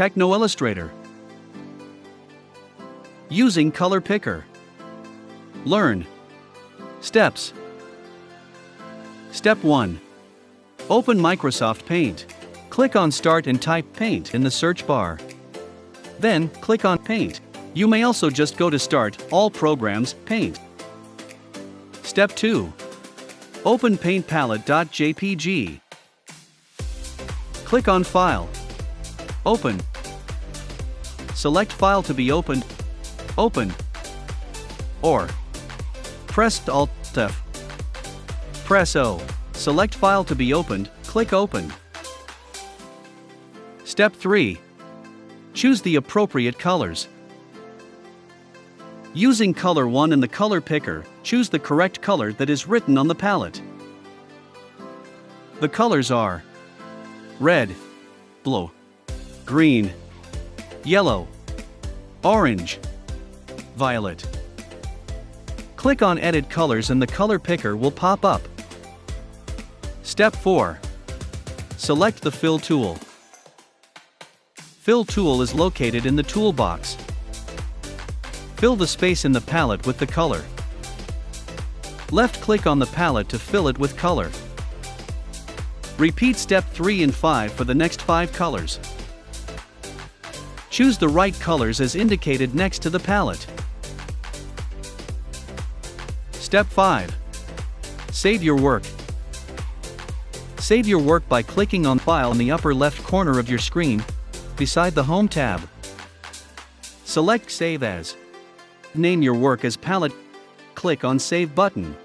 TechnoIllustrator. Using color picker. Learn. Steps. Step 1. Open Microsoft Paint. Click on Start and type Paint in the search bar. Then, click on Paint. You may also just go to Start, All Programs, Paint. Step 2. Open paintpalette.jpg. Click on File. Open. Select File to be opened. Open. Or press Alt-F. Press O. Select File to be opened, click Open. Step 3. Choose the appropriate colors. Using Color 1 in the color picker, choose the correct color that is written on the palette. The colors are red, blue, green, yellow, orange, violet. Click on Edit Colors and the color picker will pop up. Step 4. Select the Fill tool. Fill tool is located in the toolbox. Fill the space in the palette with the color. Left-click on the palette to fill it with color. Repeat step 3 and 5 for the next 5 colors. Choose the right colors as indicated next to the palette. Step 5. Save your work. Save your work by clicking on File in the upper left corner of your screen, beside the Home tab. Select Save As. Name your work as Palette. Click on Save button.